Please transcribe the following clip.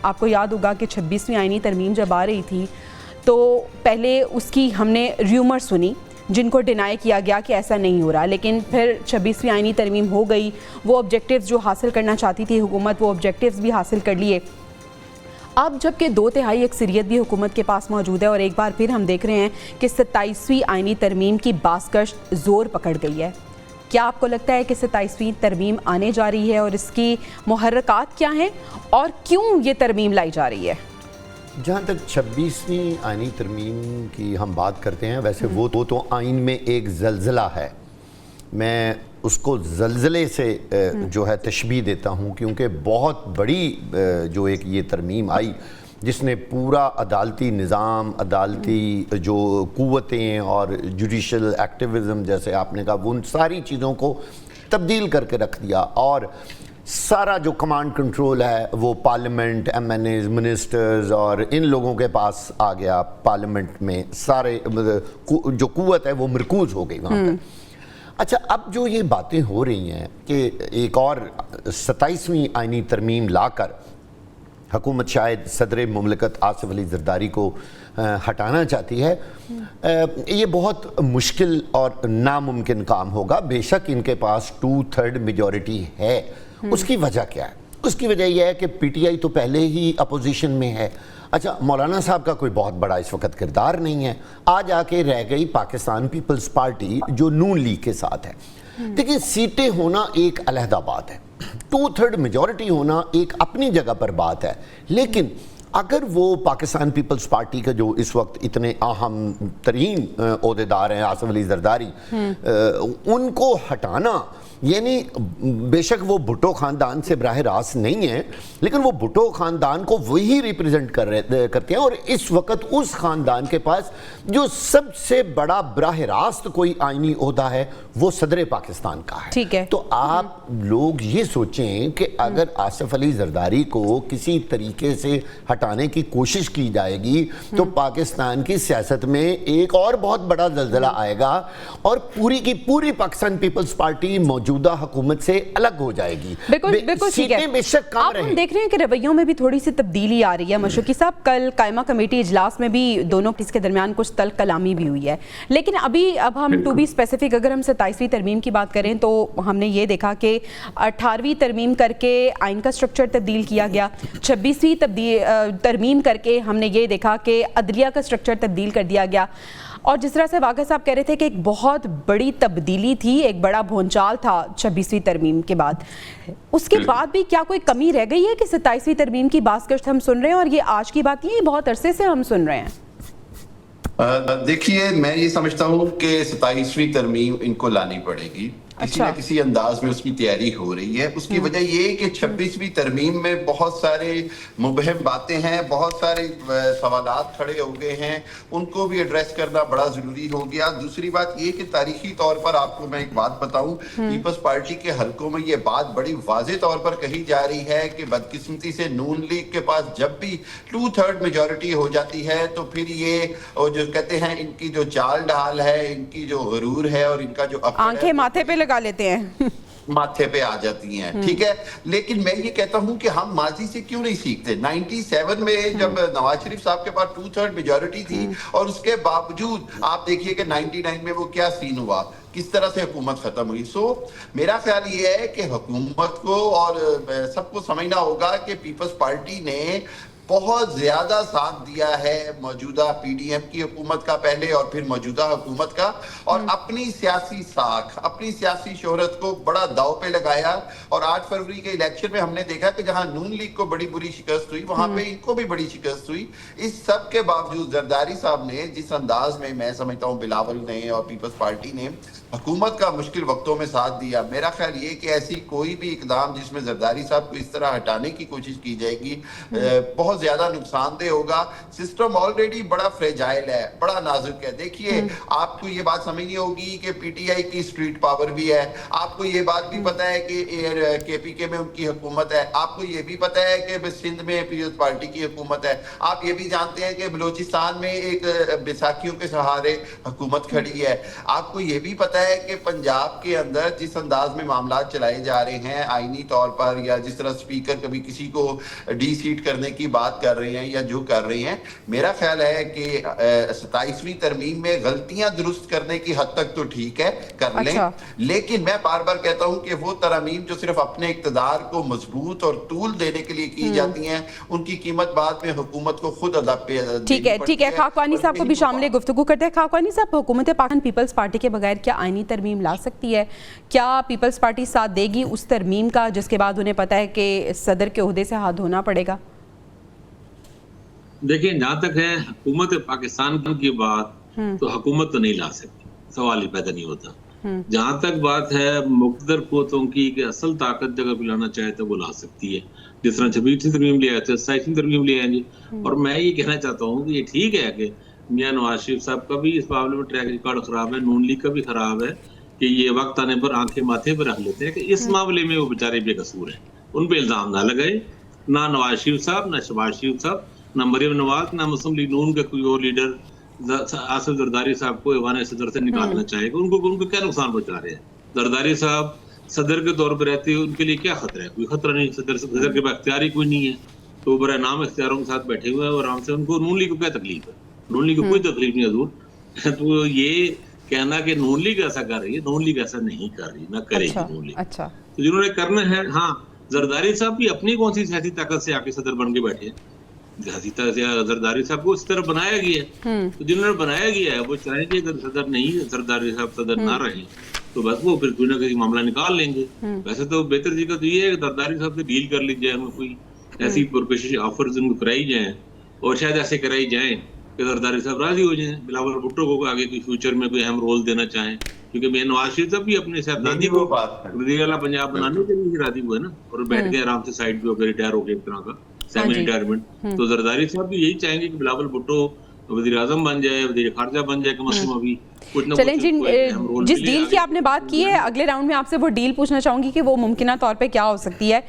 آپ کو یاد ہوگا کہ 26ویں آئینی ترمیم جب آ رہی تھی تو پہلے اس کی ہم نے ریومر سنی جن کو ڈینائی کیا گیا کہ ایسا نہیں ہو رہا، لیکن پھر 26ویں آئینی ترمیم ہو گئی، وہ آبجیکٹیوز جو حاصل کرنا چاہتی تھی حکومت وہ آبجیکٹیوز بھی حاصل کر لیے۔ اب جب کہ 2/3 اکثریت بھی حکومت کے پاس موجود ہے اور ایک بار پھر ہم دیکھ رہے ہیں کہ 27ویں آئینی ترمیم کی بازگشت زور پکڑ گئی ہے، کیا آپ کو لگتا ہے کہ 27ویں ترمیم آنے جا رہی ہے اور اس کی محرکات کیا ہیں اور کیوں یہ ترمیم لائی جا رہی ہے؟ جہاں تک 26ویں آئینی ترمیم کی ہم بات کرتے ہیں، ویسے وہ تو آئین میں ایک زلزلہ ہے، میں اس کو زلزلے سے جو ہے تشبیہ دیتا ہوں، کیونکہ بہت بڑی جو ایک یہ ترمیم آئی جس نے پورا عدالتی نظام، عدالتی جو قوتیں اور جوڈیشل ایکٹیوزم جیسے آپ نے کہا، وہ ان ساری چیزوں کو تبدیل کر کے رکھ دیا، اور سارا جو کمانڈ کنٹرول ہے وہ parliament, M N As, ministers اور ان لوگوں کے پاس آ گیا۔ پارلیمنٹ میں سارے جو قوت ہے وہ مرکوز ہو گئی وہاں پہ۔ اچھا، اب جو یہ باتیں ہو رہی ہیں کہ ایک اور 27ویں آئینی ترمیم لا کر حکومت شاید صدر مملکت آصف علی زرداری کو ہٹانا چاہتی ہے، یہ بہت مشکل اور ناممکن کام ہوگا۔ بے شک ان کے پاس 2/3 میجورٹی ہے۔ اس کی وجہ کیا ہے؟ اس کی وجہ یہ ہے کہ پی ٹی آئی تو پہلے ہی اپوزیشن میں ہے۔ اچھا، مولانا صاحب کا کوئی بہت بڑا اس وقت کردار نہیں ہے، آج آ کے رہ گئی پاکستان پیپلز پارٹی جو نون لیگ کے ساتھ ہے۔ دیکھیں، سیٹیں ہونا ایک علیحدہ بات ہے، 2/3 میجورٹی ہونا ایک اپنی جگہ پر بات ہے، لیکن اگر وہ پاکستان پیپلز پارٹی کا جو اس وقت اتنے اہم ترین عہدیدار ہیں آصف علی زرداری، ان کو ہٹانا، یعنی بے شک وہ بھٹو خاندان سے براہ راست نہیں ہیں، لیکن وہ بھٹو خاندان کو وہی ریپریزنٹ کرتے ہیں، اور اس وقت اس خاندان کے پاس جو سب سے بڑا براہ راست کوئی آئینی عہدہ ہے وہ صدر پاکستان کا ہے۔ ٹھیک ہے، تو آپ لوگ یہ سوچیں کہ اگر آصف علی زرداری کو کسی طریقے سے ہٹانے کی کوشش کی جائے گی تو پاکستان کی سیاست میں ایک اور بہت بڑا زلزلہ آئے گا، اور پوری کی پوری پاکستان پیپلز پارٹی موجودہ حکومت سے الگ ہو جائے گی۔ بالکل ٹھیک ہے۔ بے شک کام رہے، ہم دیکھ رہے ہیں کہ رویوں میں بھی تھوڑی سی تبدیلی آ رہی ہے۔ مشوقی صاحب، کل قائمہ کمیٹی اجلاس میں بھی دونوں اس کے درمیان کچھ تلخ کلامی بھی ہوئی ہے، لیکن اب ہم ٹو بی اسپیسیفک اگر ہم 27ویں ترمیم کی بات کریں تو ہم نے یہ دیکھا کہ 18ویں ترمیم کر کے آئین کا سٹرکچر تبدیل کیا گیا، 26ویں ترمیم کر کے ہم نے یہ دیکھا کہ عدلیہ کا سٹرکچر تبدیل کر دیا گیا، اور جس طرح سے واقع صاحب کہہ رہے تھے کہ ایک بہت بڑی تبدیلی تھی، ایک بڑا بھونچال تھا 26ویں ترمیم کے بعد، اس کے بعد بھی کیا کوئی کمی رہ گئی ہے کہ 27ویں ترمیم کی بازگشت ہم سن رہے ہیں، اور یہ آج کی بات نہیں ہے، بہت عرصے سے ہم سن رہے ہیں؟ دیکھیے، میں یہ سمجھتا ہوں کہ 27ویں ترمیم ان کو لانی پڑے گی، کسی نہ کسی انداز میں اس کی تیاری ہو رہی ہے۔ اس کی وجہ یہ کہ 26ویں ترمیم میں بہت سارے مبہم باتیں ہیں، بہت سارے سوالات کھڑے ہو گئے ہیں، ان کو بھی ایڈریس کرنا بڑا ضروری ہو گیا۔ دوسری بات یہ کہ تاریخی طور پر آپ کو میں ایک بات بتاؤں، پیپلز پارٹی کے حلقوں میں یہ بات بڑی واضح طور پر کہی جا رہی ہے کہ بدقسمتی سے نون لیگ کے پاس جب بھی 2/3 میجورٹی ہو جاتی ہے تو پھر یہ جو کہتے ہیں ان کی جو چال ڈھال ہے، ان کی جو غرور ہے اور ان کا جو آنکھیں ماتھے پہ لگا لیتے ہیں، ماتھے پہ آ جاتی ہیں، ٹھیک ہے۔ لیکن میں یہ کہتا ہوں کہ ہم ماضی سے کیوں نہیں سیکھتے؟ 97 میں جب نواز شریف صاحب کے پاس 2/3 میجورٹی تھی اور اس کے باوجود آپ دیکھیے کہ 99 میں وہ کیا سین ہوا، کس طرح سے حکومت ختم ہوئی۔ میرا خیال یہ ہے کہ حکومت کو اور سب کو سمجھنا ہوگا کہ پیپلز پارٹی نے بہت زیادہ ساتھ دیا ہے موجودہ پی ڈی ایم کی حکومت کا پہلے اور پھر موجودہ حکومت کا، اور اپنی سیاسی ساکھ، اپنی سیاسی شہرت کو بڑا داؤ پہ لگایا، اور 8 فروری کے الیکشن میں ہم نے دیکھا کہ جہاں نون لیگ کو بڑی بری شکست ہوئی وہاں پہ ان کو بھی بڑی شکست ہوئی۔ اس سب کے باوجود زرداری صاحب نے جس انداز میں سمجھتا ہوں بلاول نے اور پیپلز پارٹی نے حکومت کا مشکل وقتوں میں ساتھ دیا، میرا خیال یہ کہ ایسی کوئی بھی اقدام جس میں زرداری صاحب کو اس طرح ہٹانے کی کوشش کی جائے گی بہت بہت زیادہ نقصان دہ ہوگا. سسٹم آلریڈی بڑا فریجائل ہے, بڑا نازک ہے. دیکھیے آپ کو یہ بات سمجھنی ہوگی کہ پی ٹی آئی کی اسٹریٹ پاور بھی ہے, آپ کو یہ بات بھی پتا ہے کہ کے پی کے میں ان کی حکومت ہے, آپ کو یہ بھی پتا ہے کہ سندھ میں پیپلز پارٹی کی حکومت ہے, آپ یہ بھی جانتے ہیں کہ بلوچستان میں ایک بیساکھیوں کے سہارے حکومت کھڑی ہے, آپ کو یہ بھی پتا ہے کہ پنجاب کے اندر جس انداز میں معاملات چلائے جا رہے ہیں آئینی طور پر, یا جس طرح اسپیکر کبھی کسی کو ڈی سیٹ کرنے کی بات کر رہے ہیں یا جو کر رہے ہیں, میرا خیال ہے کہ 27ویں ترمیم میں غلطیاں درست کرنے کی حد تک تو ٹھیک ہے, کر لیں, لیکن میں بار بار کہتا ہوں کہ وہ ترامیم جو صرف اپنے اقتدار کو مضبوط اور طول دینے کے لیے کی جاتی ہیں, ان کی قیمت بعد میں حکومت کو خود ادا پہ. ٹھیک ہے, خاقانی صاحب کو بھی شامل گفتگو کرتے ہیں. خاقانی صاحب, حکومت پاکستان پیپلز پارٹی کے بغیر کیا آئینی ترمیم لا سکتی ہے؟ کیا پیپلز پارٹی ساتھ دے گی اس ترمیم کا جس کے بعد انہیں پتہ ہے کہ صدر کے عہدے سے ہاتھ دھونا پڑے گا؟ دیکھیں, جہاں تک ہے حکومت پاکستان کی بات, تو حکومت تو نہیں لا سکتی, سوال ہی پیدا نہیں ہوتا. جہاں تک بات ہے مقتدر قوتوں کی کہ اصل طاقت جگہ پلانا چاہے تو وہ لا سکتی ہے, جس طرح 26ویں ترمیم لے آئے تھے, 27ویں ترمیم لے آئیں گے. اور میں یہ کہنا چاہتا ہوں کہ یہ ٹھیک ہے کہ میاں نواز شریف صاحب کا بھی اس معاملے میں ٹریک ریکارڈ خراب ہے, نون لیگ کا بھی خراب ہے, کہ یہ وقت آنے پر آنکھیں ماتھے پر رکھ لیتے ہیں کہ اس معاملے میں وہ بیچارے بے قصور ہیں, ان پہ الزام نہ لگائے, نہ نواز شریف صاحب, نہ شہباز شریف صاحب, نہ مریم نواز, نہ مسلم لیگ نون کا کوئی اور لیڈر آصف زرداری صاحب کو ایوان صدر سے نکالنا چاہے گا. ان کو کیا نقصان پہنچا رہے ہیں؟ زرداری صاحب صدر کے طور پہ رہتے ہیں, ان کے لیے کیا خطرہ ہے؟ کوئی خطرہ نہیں. صدر کے پاس اختیار ہی کوئی نہیں ہے, تو وہ برائے نام اختیاروں کے ساتھ بیٹھے ہوئے ہیں اور آرام سے. ان کو نون لیگ کو کیا تکلیف ہے؟ نون لیگ کو کوئی تکلیف نہیں حضور. تو یہ کہنا کہ نون لیگ ایسا کر رہی ہے, نون لیگ ایسا نہیں کر رہی, نہ کرے گی نون لیگ. تو جنہوں نے کرنا ہے, ہاں زرداری صاحب بھی اپنی کون سی سیاسی طاقت سے آ کے صدر بن کے بیٹھے ہیں. زرداری صاحب کو اس طرح بنایا گیا ہے, تو جنہوں نے بنایا گیا ہے وہ چاہیں گے اگر صدر نہیں, زرداری صاحب صدر نہ رہے تو بس وہ پھر کوئی نہ کوئی معاملہ نکال لیں گے. ویسے تو بہتر جگہ تو یہ ہے کہ زرداری صاحب سے ڈیل کر لی جائے, ان کو کوئی ایسی پرکشش آفرز ان کو کرائی جائیں, اور شاید ایسے کرائی جائیں کہ زرداری صاحب راضی ہو جائیں, بلاول بھٹو کو آگے کوئی فیوچر میں کوئی اہم رول دینا چاہیں, کیونکہ میں نواز شریف صاحب بھی اپنے صاحبزادی کو وزیر اعلیٰ پنجاب بنانے کے لیے راضی ہوئے نا, اور بیٹھ کے آرام سے سائڈ پہ ہو کے ریٹائر ہو گئے ایک طرح کا سیمی ریٹائرمنٹ. تو زرداری صاحب بھی یہی چاہیں گے کہ بلاول بھٹو وزیر اعظم بن جائے, وزیر خارجہ بن جائے کم از کم. ابھی چلیں جی, جس ڈیل کی آپ نے بات کی ہے اگلے راؤنڈ میں آپ سے وہ ڈیل پوچھنا چاہوں گی کہ وہ ممکنہ طور پہ کیا ہو سکتی ہے.